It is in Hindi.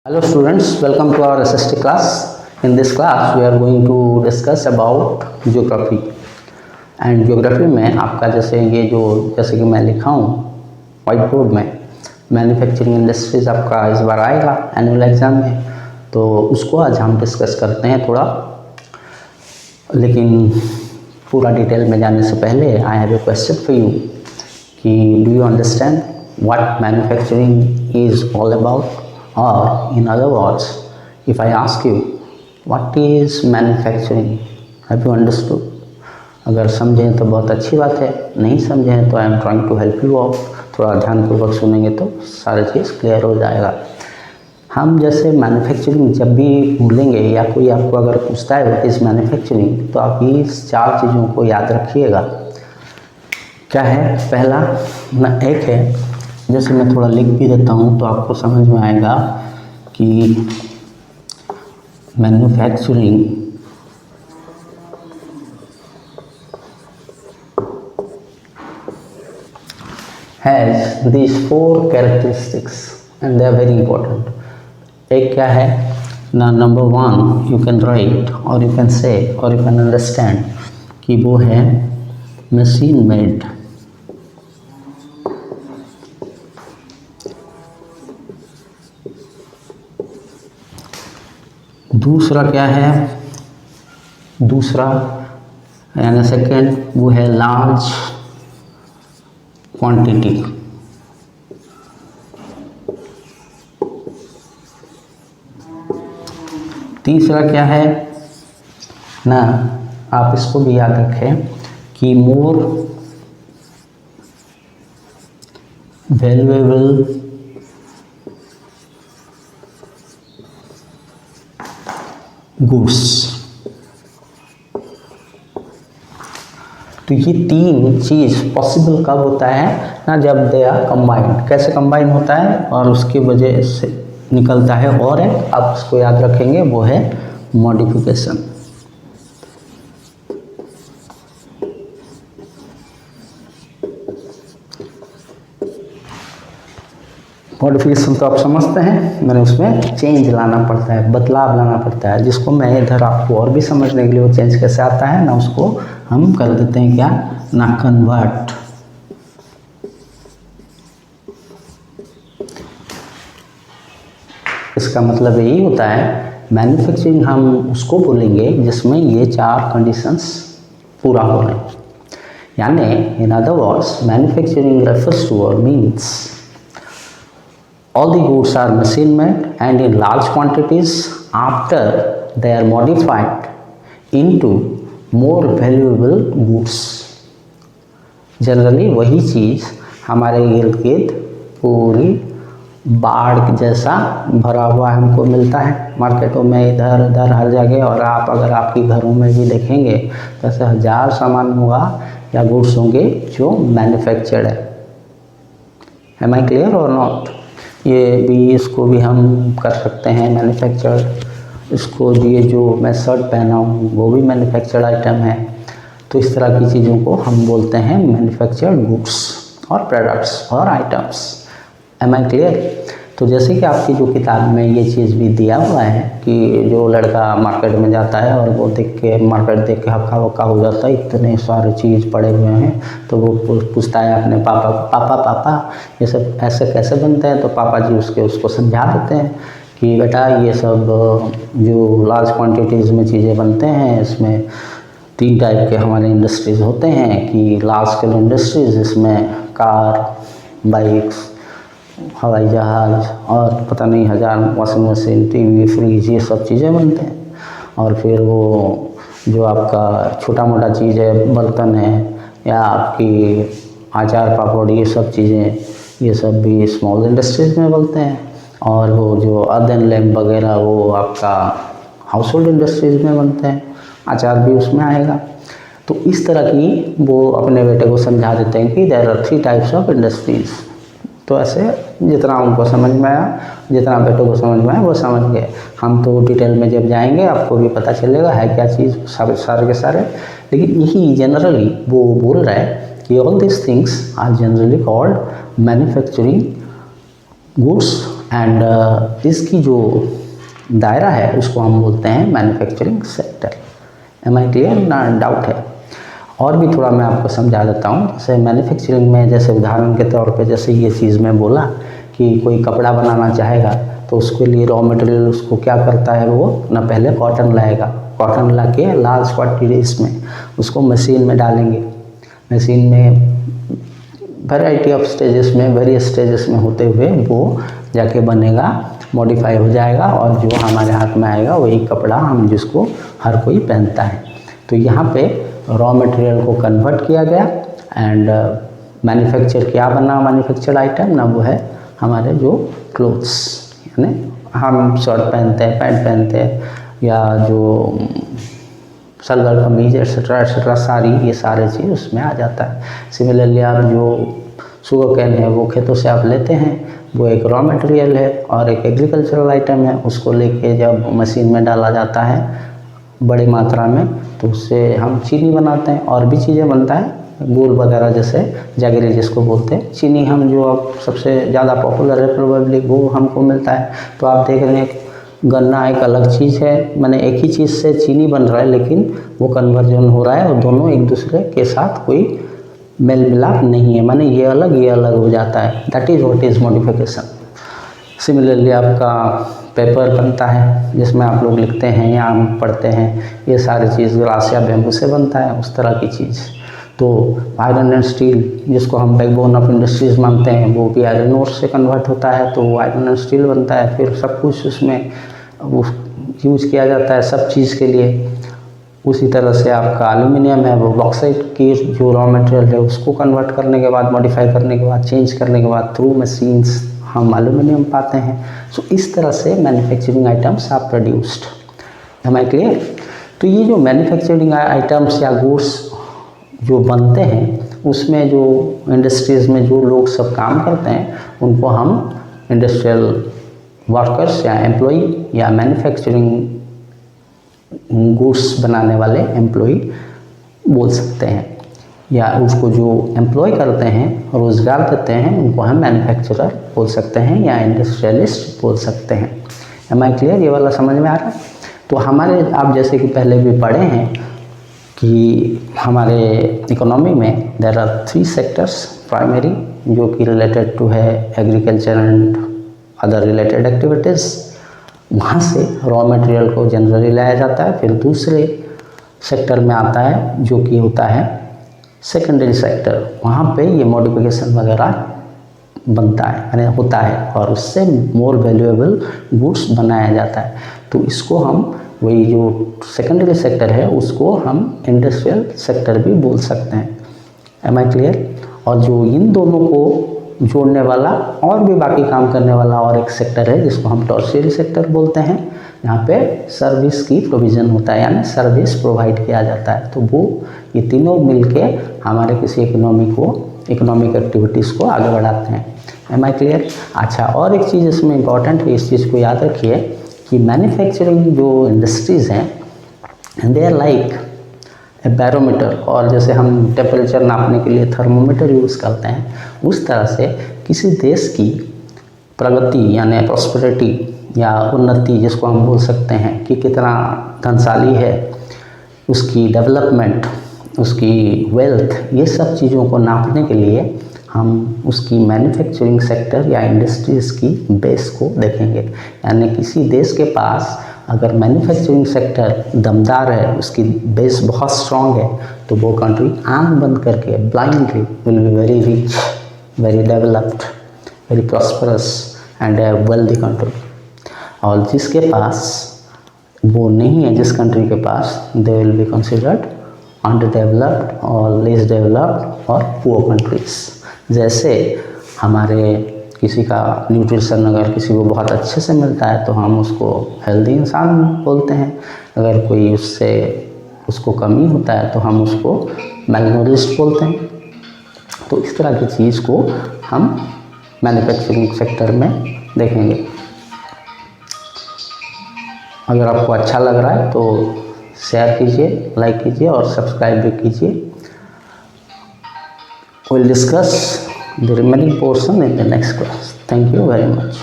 Hello students, welcome to our SST class. In this class we are going to discuss about geography and geography में आपका जैसे कि मैं लिखा हूँ व्हाइट बोर्ड में मैन्युफैक्चरिंग इंडस्ट्रीज आपका इस बार आएगा एनुअल एग्ज़ाम में, तो उसको आज हम डिस्कस करते हैं थोड़ा। लेकिन पूरा डिटेल में जाने से पहले I have a question for you कि do you understand what manufacturing is all about? Or in other words, if I ask you what is manufacturing, have you understood? अगर समझें तो बहुत अच्छी बात है, नहीं समझें तो I am trying to help you out. थोड़ा ध्यानपूर्वक सुनेंगे तो सारी चीज़ क्लियर हो जाएगा। हम जैसे मैन्युफैक्चरिंग जब भी बोलेंगे या कोई आपको अगर पूछता है व्हाट इज़ मैन्युफैक्चरिंग, तो आप इस चार चीज़ों को याद रखिएगा। क्या है? पहला ना एक है, जैसे मैं थोड़ा लिख भी देता हूँ तो आपको समझ में आएगा कि manufacturing has these 4 characteristics and they are very important. एक क्या है ना, नंबर 1 यू कैन राइट और यू कैन से और यू कैन अंडरस्टैंड कि वो है मशीन मेड। दूसरा क्या है? दूसरा यानी सेकेंड वो है लार्ज क्वांटिटी। तीसरा क्या है ना, आप इसको भी याद रखें कि मोर वैल्यूएबल गुड्स। तो ये तीन चीज़ पॉसिबल कब होता है ना, जब दे आर कंबाइंड। कैसे कंबाइन होता है और उसकी वजह से निकलता है और एक आप उसको याद रखेंगे, वो है मॉडिफिकेशन। मॉडिफिकेशन तो आप समझते हैं, मैंने उसमें चेंज लाना पड़ता है, बदलाव लाना पड़ता है, जिसको मैं इधर आपको और भी समझने के लिए वो चेंज कैसे आता है ना, उसको हम कर देते हैं क्या ना, कन्वर्ट। इसका मतलब यही होता है मैन्युफैक्चरिंग हम उसको बोलेंगे जिसमें ये 4 कंडीशंस पूरा हो रहे हैं। यानी in other words manufacturing refers to और means all the goods are machine made and in large quantities after they are modified into more valuable goods। Generally वही चीज़ हमारे इर्द गिर्द पूरी बाढ़ जैसा भरा हुआ हमको मिलता है मार्केटों में, इधर उधर हर जगह। और आप अगर आपके घरों में भी देखेंगे तो ऐसे 1000 सामान होगा या गुड्स होंगे जो मैन्युफैक्चर्ड है। एम आई क्लियर और नॉट? ये भी, इसको भी हम कर सकते हैं मैन्युफैक्चर्ड। इसको ये जो मैं शर्ट पहना हूँ वो भी मैन्युफैक्चर्ड आइटम है। तो इस तरह की चीज़ों को हम बोलते हैं मैन्युफैक्चर्ड गुड्स और प्रोडक्ट्स और आइटम्स। Am I clear? तो जैसे कि आपकी जो किताब में ये चीज़ भी दिया हुआ है कि जो लड़का मार्केट में जाता है और वो मार्केट देख के हक्का बक्का हो जाता है, इतने सारे चीज़ पड़े हुए हैं, तो वो पूछता है अपने पापा को, पापा ये सब ऐसे कैसे बनते हैं? तो पापा जी उसको समझा देते हैं कि बेटा ये सब जो लार्ज क्वांटिटीज़ में चीज़ें बनते हैं, इसमें 3 टाइप के हमारे इंडस्ट्रीज़ होते हैं कि लार्ज स्केल इंडस्ट्रीज़, इसमें कार, बाइक्स, हवाई जहाज़ और पता नहीं 1000 वॉशिंग मशीन, टीवी, फ्रिज, ये सब चीज़ें बनते हैं। और फिर वो जो आपका छोटा मोटा चीज़ है, बर्तन है या आपकी अचार पापड़, ये सब चीज़ें, ये सब भी स्मॉल इंडस्ट्रीज़ में बनते हैं। और वो जो अदन लैम्प वगैरह वो आपका हाउस होल्ड इंडस्ट्रीज़ में बनते हैं, अचार भी उसमें आएगा। तो इस तरह की वो अपने बेटे को समझा देते हैं कि there are 3 types of industries. तो ऐसे जितना उनको समझ में आया, जितना बेटों को समझ में आया वो समझ गए। हम तो डिटेल में जब जाएंगे आपको भी पता चलेगा है क्या चीज़ सारे के सारे। लेकिन यही जनरली वो बोल रहा है कि all these things are generally called manufacturing goods and इसकी जो दायरा है उसको हम बोलते हैं manufacturing sector. Am I clear ना? डाउट है? और भी थोड़ा मैं आपको समझा देता हूँ। जैसे मैन्युफैक्चरिंग में, जैसे उदाहरण के तौर पे, जैसे ये चीज़ मैं बोला कि कोई कपड़ा बनाना चाहेगा तो उसके लिए रॉ मटेरियल उसको क्या करता है, वो ना पहले कॉटन लाएगा, कॉटन ला के लार्ज क्वांटिटीज में उसको मशीन में डालेंगे। मशीन में वैरायटी ऑफ स्टेजेस में, वेरियस स्टेजेस में होते हुए वो जाके बनेगा, मॉडिफाई हो जाएगा और जो हमारे हाथ में आएगा वही कपड़ा हम जिसको हर कोई पहनता है। तो यहाँ पे रॉ मटेरियल को कन्वर्ट किया गया एंड मैन्युफैक्चर क्या बना, मैन्युफैक्चर्ड आइटम ना, वो है हमारे जो क्लोथ्स, यानी हम शर्ट पहनते हैं, पैंट पहनते हैं, या जो सलवार कमीज एक्सेट्रा एक्सेट्रा, साड़ी, ये सारे चीज़ उसमें आ जाता है। सिमिलरली आप जो शुगर कैन है वो खेतों से आप लेते हैं, वो एक रॉ मटेरियल है और एक एग्रीकल्चरल आइटम है। उसको लेके जब मशीन में डाला जाता है बड़ी मात्रा में तो उससे हम चीनी बनाते हैं और भी चीज़ें बनता है, गुड़ वगैरह, जैसे जगरी जिसको बोलते हैं। चीनी हम जो अब सबसे ज़्यादा पॉपुलर है प्रोबेबली, वो हमको मिलता है। तो आप देख रहे हैं गन्ना एक अलग चीज़ है, मैंने एक ही चीज़ से चीनी बन रहा है लेकिन वो कन्वर्जन हो रहा है और दोनों एक दूसरे के साथ कोई मेल मिलाप नहीं है, माने ये अलग हो जाता है। That is what is modification. Similarly आपका पेपर बनता है जिसमें आप लोग लिखते हैं या हम पढ़ते हैं, ये सारी चीज़ ग्लास या बैम्बू से बनता है, उस तरह की चीज़। तो आयरन एंड स्टील जिसको हम बैकबोन ऑफ इंडस्ट्रीज मानते हैं, वो भी आयरन ओर से कन्वर्ट होता है, तो आयरन एंड स्टील बनता है। फिर सब कुछ उसमें यूज किया जाता है सब चीज़ के लिए। उसी तरह से आपका एल्यूमिनियम है, वो बॉक्साइट की जो रॉ मटेरियल है उसको कन्वर्ट करने के बाद, मॉडिफाई करने के बाद, चेंज करने के बाद थ्रू मशीन्स हम एल्यूमिनियम पाते हैं। सो इस तरह से manufacturing items are produced. Am I clear? तो ये जो मैन्युफैक्चरिंग आइटम्स या गुड्स जो बनते हैं उसमें जो इंडस्ट्रीज़ में जो लोग सब काम करते हैं उनको हम इंडस्ट्रियल वर्कर्स या एम्प्लॉई या मैन्युफैक्चरिंग गुड्स बनाने वाले एम्प्लॉई बोल सकते हैं, या उसको जो एम्प्लॉय करते हैं, रोज़गार देते हैं, उनको हम मैन्युफैक्चरर बोल सकते हैं या इंडस्ट्रियलिस्ट बोल सकते हैं। Am I clear? ये वाला समझ में आ रहा है? तो हमारे, आप जैसे कि पहले भी पढ़े हैं कि हमारे इकोनॉमी में देयर आर 3 सेक्टर्स प्राइमरी, जो कि रिलेटेड टू है agriculture and other related activities. वहाँ से रॉ मटेरियल को जनरली लाया जाता है। फिर दूसरे सेक्टर में आता है जो कि होता है सेकेंडरी सेक्टर, वहाँ पे ये मॉडिफिकेशन वगैरह बनता है, यानी होता है, और उससे मोर वैल्यूएबल गुड्स बनाया जाता है। तो इसको हम, वही जो सेकेंडरी सेक्टर है उसको हम इंडस्ट्रियल सेक्टर भी बोल सकते हैं। Am I clear? और जो इन दोनों को जोड़ने वाला और भी बाकी काम करने वाला और एक सेक्टर है जिसको हम टर्शियरी सेक्टर बोलते हैं, यहाँ पे सर्विस की प्रोविज़न होता है, यानी सर्विस प्रोवाइड किया जाता है। तो वो ये तीनों मिलके हमारे किसी इकोनॉमिक एक्टिविटीज़ को आगे बढ़ाते हैं। Am I clear? अच्छा, और एक चीज़ इसमें इम्पॉर्टेंट है, इस चीज़ को याद रखिए कि मैन्युफैक्चरिंग जो इंडस्ट्रीज़ हैं they are like a barometer, और जैसे हम टेम्परेचर नापने के लिए थर्मोमीटर यूज़ करते हैं, उस तरह से किसी देश की प्रगति यानी प्रॉस्पेरिटी या उन्नति जिसको हम बोल सकते हैं कि कितना धनशाली है, उसकी डेवलपमेंट, उसकी वेल्थ, ये सब चीज़ों को नापने के लिए हम उसकी मैन्युफैक्चरिंग सेक्टर या इंडस्ट्रीज़ की बेस को देखेंगे। यानी किसी देश के पास अगर मैन्युफैक्चरिंग सेक्टर दमदार है, उसकी बेस बहुत स्ट्रॉन्ग है, तो वो कंट्री आंख बंद करके blindly will be very rich, very developed, very prosperous and a wealthy country. और जिसके पास वो नहीं है, जिस कंट्री के पास, they will be considered under developed और लेस डेवलप्ड और पुअर कंट्रीज। जैसे हमारे किसी का न्यूट्रिशन अगर किसी को बहुत अच्छे से मिलता है तो हम उसको हेल्दी इंसान बोलते हैं, अगर कोई उसको कमी होता है तो हम उसको मैलनरिश्ड बोलते हैं। तो इस तरह की चीज़ को हम मैन्युफैक्चरिंग सेक्टर में देखेंगे। अगर आपको अच्छा लग रहा है तो शेयर कीजिए, लाइक कीजिए और सब्सक्राइब भी कीजिए। We'll discuss the remaining portion in the next class. Thank you very much.